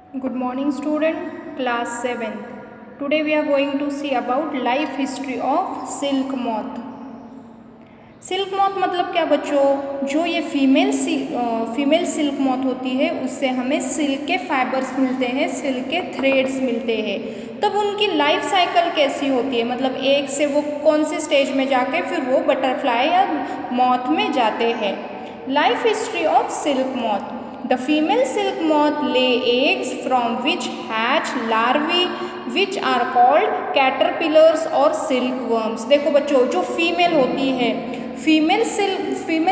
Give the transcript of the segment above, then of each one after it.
Good morning student, class 7th. Today we are going to see about life history of silk moth. Silk moth मतलब क्या बच्चों, जो ये female silk moth होती है उससे हमें सिल्क के फाइबर्स मिलते हैं, सिल्क के थ्रेड्स मिलते हैं। तब उनकी लाइफ साइकिल कैसी होती है, मतलब एक से वो कौन से स्टेज में जाके फिर वो बटरफ्लाई या मॉथ में जाते हैं। Life history of silk moth. The female silk moth lay eggs from which hatch larvae which are called caterpillars और silkworms। देखो बच्चों, जो फीमेल होती है, फीमेल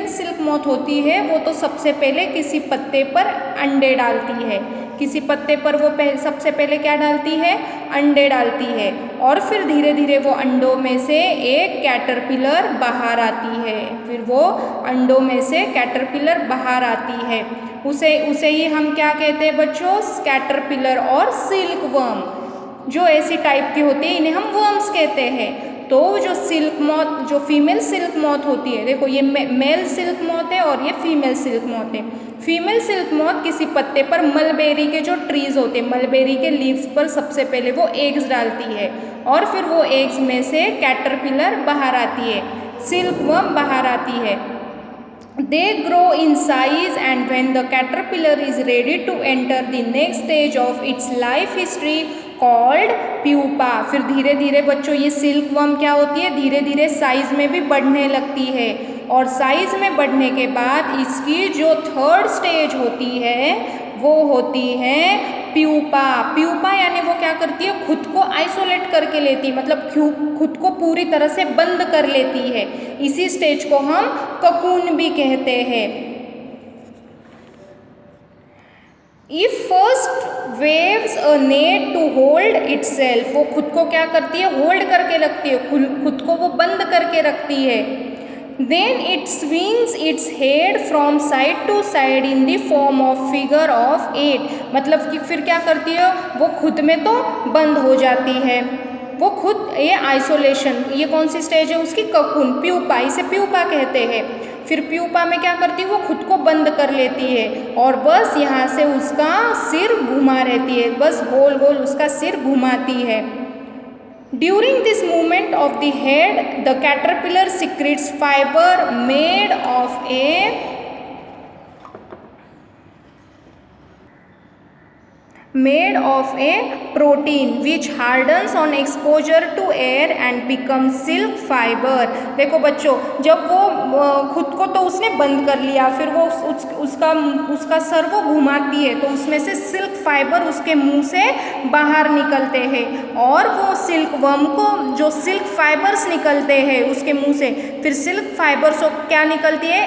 सिल्क मॉथ होती है, वो तो सबसे पहले किसी पत्ते पर अंडे डालती है। किसी पत्ते पर वो सबसे पहले क्या डालती है, अंडे डालती है, और फिर धीरे धीरे वो अंडों में से एक कैटरपिलर बाहर आती है। फिर वो अंडों में से कैटरपिलर बाहर आती है, उसे ही हम क्या कहते हैं बच्चों, कैटरपिलर और सिल्कवर्म। जो ऐसी टाइप की होती है इन्हें हम वर्म्स कहते हैं। तो जो सिल्क मॉथ, जो फीमेल सिल्क मॉथ होती है, देखो ये मेल सिल्क मॉथ है और ये फीमेल सिल्क मॉथ है। फीमेल सिल्क मॉथ किसी पत्ते पर मलबेरी के जो ट्रीज होते हैं, मलबेरी के लीव्स पर सबसे पहले वो एग्स डालती है, और फिर वो एग्स में से कैटरपिलर बाहर आती है, सिल्कवर्म बाहर आती है। They grow in size, and when the caterpillar is ready to enter the next stage of its life history called pupa, फिर धीरे धीरे बच्चों ये सिल्कवर्म क्या होती है, धीरे धीरे साइज में भी बढ़ने लगती है, और साइज में बढ़ने के बाद इसकी जो थर्ड स्टेज होती है वो होती है प्यूपा। प्यूपा यानी वो क्या करती है, खुद को आइसोलेट करके लेती है, मतलब खुद को पूरी तरह से बंद कर लेती है। इसी स्टेज को हम ककून भी कहते हैं। If first weaves a net to hold itself, वो खुद को क्या करती है, होल्ड करके रखती है, खुद को वो बंद करके रखती है। Then it swings its head from side to side in the form of figure of 8, मतलब कि फिर क्या करती है, वो खुद में तो बंद हो जाती है, वो खुद, ये आइसोलेशन, ये कौन सी स्टेज है उसकी, ककून, प्यूपा, इसे प्यूपा कहते हैं। फिर प्यूपा में क्या करती है, वो खुद को बंद कर लेती है, और बस यहाँ से उसका सिर घुमा रहती है, बस गोल गोल उसका सिर घुमाती है। During this movement of the head, the caterpillar secretes fiber made of a protein which hardens on exposure to air and becomes silk fiber। देखो बच्चों, जब वो खुद को तो उसने बंद कर लिया, फिर वो उसका सर वो घुमाती है, तो उसमें से सिल्क फाइबर उसके मुंह से बाहर निकलते हैं, और वो सिल्कवर्म को जो सिल्क फाइबर्स निकलते हैं उसके मुंह से, फिर सिल्क फाइबर्स क्या निकलती है,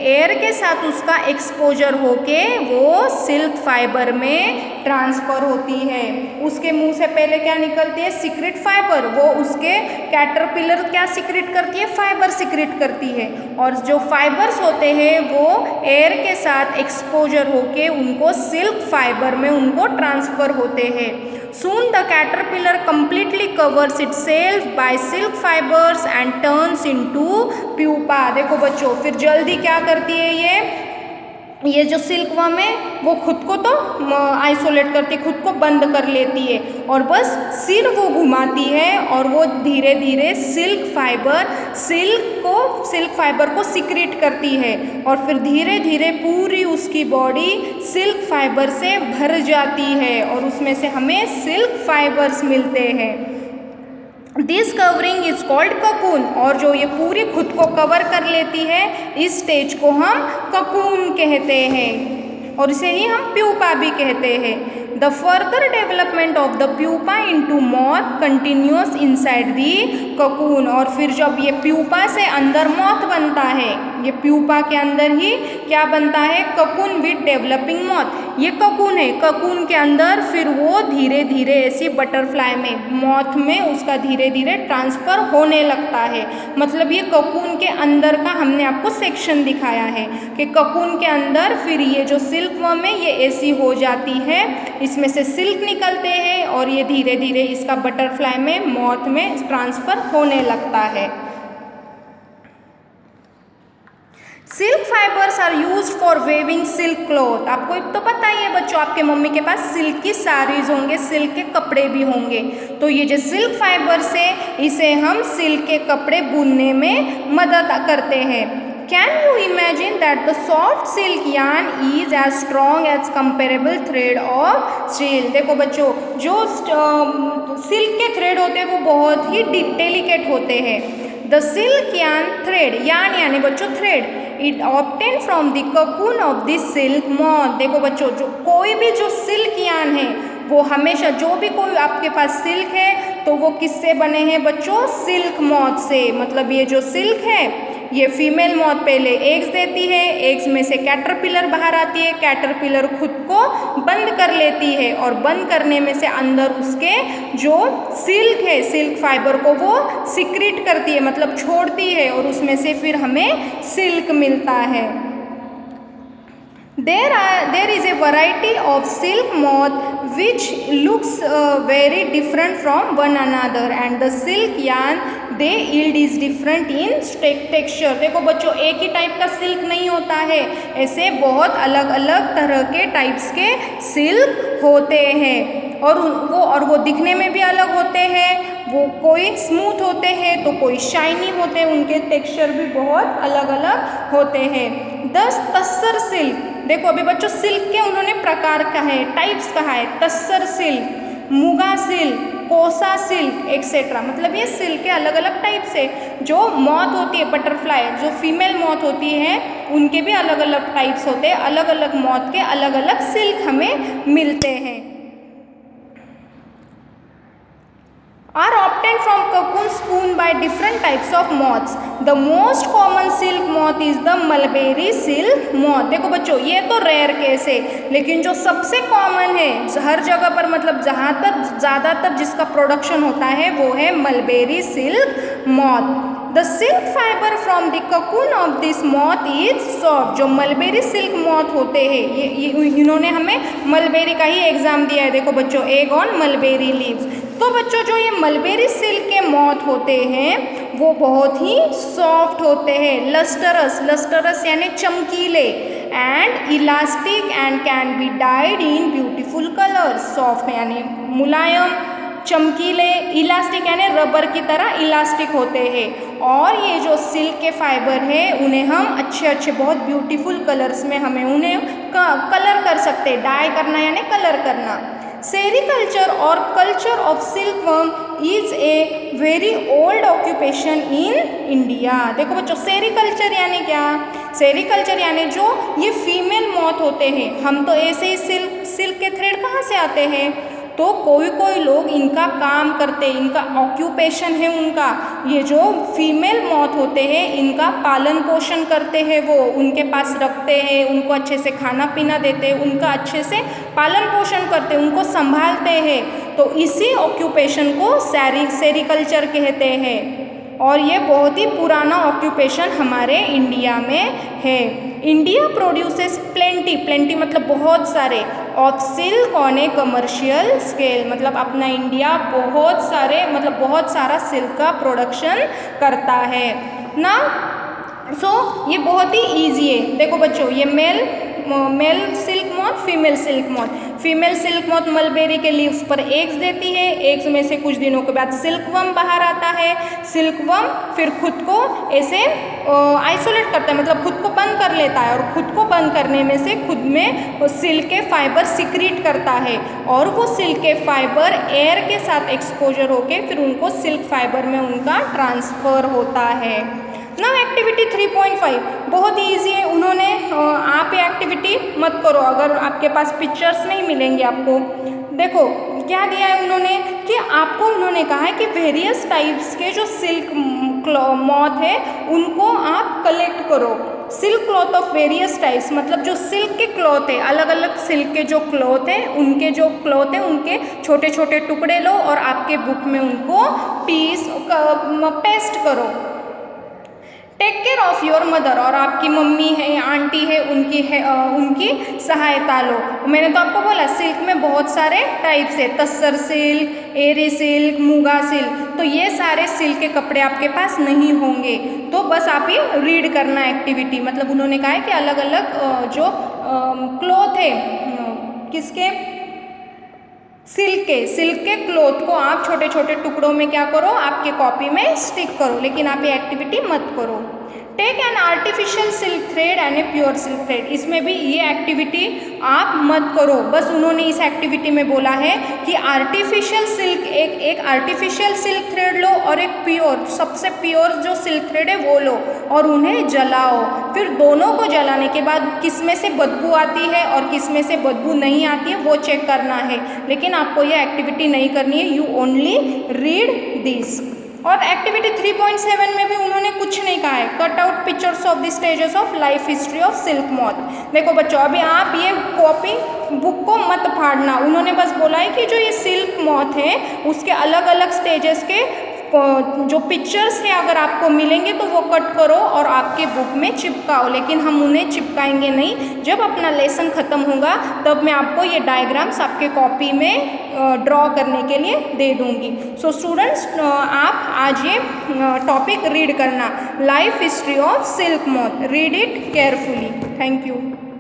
एयर के साथ उसका एक्सपोजर होके वो सिल्क फाइबर में ट्रांसफर होती है। उसके मुंह से पहले क्या निकलती है, सीक्रेट फाइबर, वो उसके कैटरपिलर क्या सीक्रेट करती है, फाइबर सीक्रेट करती है, और जो फाइबर्स होते हैं वो एयर के साथ एक्सपोजर होके उनको सिल्क फाइबर में उनको ट्रांसफर होते हैं। Soon the caterpillar completely covers itself by silk fibers and turns into pupa। देखो बच्चों, फिर जल्दी क्या करती है, ये जो सिल्कवर्म है वो खुद को तो आइसोलेट करती है, खुद को बंद कर लेती है, और बस सिर वो घुमाती है, और वो धीरे धीरे सिल्क फाइबर को सिक्रेट करती है, और फिर धीरे धीरे पूरी उसकी बॉडी सिल्क फाइबर से भर जाती है, और उसमें से हमें सिल्क फाइबर्स मिलते हैं। This covering is called cocoon, और जो ये पूरी खुद को कवर कर लेती है इस स्टेज को हम ककून कहते हैं, और इसे ही हम प्यूपा भी कहते हैं। The further development of the pupa into moth continuous inside the cocoon, और फिर जब ये प्यूपा से अंदर मॉथ बनता है, ये प्यूपा के अंदर ही क्या बनता है, ककून विद डेवलपिंग मॉथ, ये ककून है, ककून के अंदर फिर वो धीरे धीरे ऐसी बटरफ्लाई में, मॉथ में उसका धीरे धीरे ट्रांसफर होने लगता है। मतलब ये ककून के अंदर का हमने आपको सेक्शन दिखाया है कि ककून के अंदर फिर ये जो सिल्कवर्म है ये ऐसी हो जाती है, इसमें से सिल्क निकलते हैं, और ये धीरे धीरे इसका बटरफ्लाई में, मॉथ में ट्रांसफर होने लगता है। Silk fibres are use for weaving silk cloth. आपको एक तो पता ही है बच्चों, आपके मम्मी के पास सिल्क की साड़ीज होंगे, सिल्क के कपड़े भी होंगे। तो ये जो सिल्क फाइबर्स है, इसे हम सिल्क के कपड़े बुनने में मदद करते हैं। Can you imagine that the soft silk yarn is as strong as comparable thread of steel? देखो बच्चों, जो सिल्क के थ्रेड होते हैं वो बहुत ही डेलिकेट होते हैं। The silk yarn thread, yarn यानी बच्चों thread, it obtain from the cocoon of the silk moth. देखो बच्चों, जो कोई भी जो सिल्क यार्न है वो हमेशा, जो भी कोई आपके पास सिल्क है तो वो किससे बने हैं बच्चों? सिल्क मॉथ से। मतलब ये जो सिल्क है, ये फीमेल मॉथ पहले एग्स देती है, एग्स में से कैटरपिलर बाहर आती है, कैटरपिलर खुद को बंद कर लेती है और बंद करने में से अंदर उसके जो सिल्क है, सिल्क फाइबर को वो सिक्रीट करती है, मतलब छोड़ती है, और उसमें से फिर हमें सिल्क मिलता है। There is a variety of silk moth which looks very different from one another, and the silk yarn they yield is different in texture। देखो बच्चों, एक ही टाइप का सिल्क नहीं होता है, ऐसे बहुत अलग अलग तरह के टाइप्स के सिल्क होते हैं, और वो दिखने में भी अलग होते हैं। वो कोई स्मूथ होते हैं तो कोई शाइनी होते हैं, उनके टेक्सचर भी बहुत अलग अलग होते हैं। तस्सर सिल्क, देखो अभी बच्चों सिल्क के उन्होंने प्रकार कहा है, टाइप्स कहा है। तस्सर सिल्क, मुगा सिल्क, कोसा सिल्क एक्सेट्रा, मतलब ये सिल्क के अलग अलग टाइप्स है। जो मॉथ होती है, बटरफ्लाई, जो फीमेल मॉथ होती है, उनके भी अलग अलग टाइप्स होते हैं। अलग अलग मॉथ के अलग अलग सिल्क हमें मिलते हैं। are obtained from cocoon spun by different types of moths. The most common silk moth is the mulberry silk moth। देखो बच्चों, ये तो रेयर केस है, लेकिन जो सबसे कॉमन है हर जगह पर, मतलब जहाँ तक ज़्यादातर जिसका प्रोडक्शन होता है वो है mulberry silk moth. The silk fibre from the cocoon of this moth is soft. जो मलबेरी सिल्क मॉथ होते हैं, ये इन्होंने हमें मलबेरी का ही एग्जाम दिया है। देखो बच्चों, एग ऑन मलबेरी लीव्स। तो बच्चों, जो ये मलबेरी सिल्क के मॉथ होते हैं वो बहुत ही सॉफ्ट होते हैं, लस्टरस, लस्टरस यानी चमकीले, and elastic and can be died in beautiful colours. Soft यानी मुलायम, चमकीले, इलास्टिक यानी रबर की तरह इलास्टिक होते हैं। और ये जो सिल्क के फाइबर है उन्हें हम अच्छे अच्छे बहुत ब्यूटीफुल कलर्स में हमें उन्हें कलर कर सकते हैं। डाई करना यानी कलर करना। सेरीकल्चर और culture of silkworm is a very old occupation in India. देखो बच्चों, सेरीकल्चर यानी क्या? सेरीकल्चर यानी जो ये फीमेल मॉथ होते हैं, हम तो ऐसे ही सिल्क के थ्रेड कहाँ से आते हैं, तो कोई लोग इनका काम करते हैं, इनका ऑक्यूपेशन है उनका। ये जो फीमेल मॉथ होते हैं इनका पालन पोषण करते हैं, वो उनके पास रखते हैं, उनको अच्छे से खाना पीना देते हैं, उनका अच्छे से पालन पोषण करते हैं, उनको संभालते हैं। तो इसी ऑक्यूपेशन को सेरीकल्चर कहते हैं, और ये बहुत ही पुराना ऑक्यूपेशन हमारे इंडिया में है। इंडिया प्रोड्यूसेस प्लेंटी मतलब बहुत सारे, of silk on A commercial scale, मतलब अपना इंडिया बहुत सारा सिल्क का प्रोडक्शन करता है ना। सो ये बहुत ही ईजी है। देखो बच्चों, ये male silk moth, female silk moth. Female silk moth mulberry के लीव्स पर एग्स देती है, एग्स में से कुछ दिनों के बाद सिल्कवर्म बाहर आता है। सिल्कवर्म फिर खुद को ऐसे आइसोलेट करता है, मतलब खुद को बंद कर लेता है, और खुद को बंद करने में से खुद में सिल्क के फाइबर सिक्रीट करता है, और वो सिल्क के फाइबर एयर के साथ एक्सपोजर होके फिर उनको सिल्क फाइबर में उनका ट्रांसफ़र होता है ना। एक्टिविटी 3.5 बहुत ईजी है। उन्होंने आप ये एक्टिविटी मत करो अगर आपके पास पिक्चर्स नहीं मिलेंगे आपको। देखो क्या दिया है उन्होंने, कि आपको उन्होंने कहा है कि वेरियस टाइप्स के जो सिल्क मॉथ है उनको आप कलेक्ट करो। Silk cloth of various types, मतलब जो सिल्क के क्लॉथ है, अलग अलग सिल्क के जो क्लॉथ है, उनके जो क्लॉथ है उनके छोटे छोटे टुकड़े लो और आपके बुक में उनको पेस्ट करो। Take care of your mother, और आपकी मम्मी है या आंटी है उनकी सहायता लो। मैंने तो आपको बोला सिल्क में बहुत बहुत सारे टाइप्स है, तस्सर सिल्क, एरी सिल्क, मुगा सिल्क। तो ये सारे सिल्क के कपड़े आपके पास नहीं होंगे, तो बस आप ये रीड करना एक्टिविटी। मतलब उन्होंने कहा है कि अलग अलग जो क्लॉथ है, किसके, सिल्क के क्लॉथ को आप छोटे छोटे टुकड़ों में क्या करो, आपके कॉपी में स्टिक करो, लेकिन आप ये एक्टिविटी मत करो। Take an artificial silk thread and a pure silk thread, इसमें भी ये एक्टिविटी आप मत करो। बस उन्होंने इस एक्टिविटी में बोला है कि आर्टिफिशियल सिल्क, एक आर्टिफिशियल सिल्क थ्रेड लो और एक प्योर, सबसे प्योर जो सिल्क थ्रेड है वो लो और उन्हें जलाओ। फिर दोनों को जलाने के बाद किस में से बदबू आती है और किस में से बदबू नहीं आती है वो चेक करना है, लेकिन आपको ये एक्टिविटी नहीं करनी है। You only read this. और एक्टिविटी 3.7 में भी उन्होंने कुछ नहीं कहा है, cut out pictures of the stages of life history of silk moth. देखो बच्चों, अभी आप ये कॉपी बुक को मत फाड़ना, उन्होंने बस बोला है कि जो ये सिल्क मॉथ है उसके अलग अलग स्टेजेस के जो पिक्चर्स हैं अगर आपको मिलेंगे तो वो कट करो और आपके बुक में चिपकाओ, लेकिन हम उन्हें चिपकाएंगे नहीं। जब अपना लेसन ख़त्म होगा तब मैं आपको ये डायग्राम्स आपके कॉपी में ड्रॉ करने के लिए दे दूँगी। सो स्टूडेंट्स, आप आज ये टॉपिक रीड करना, life history of silk moth, read it carefully. Thank you.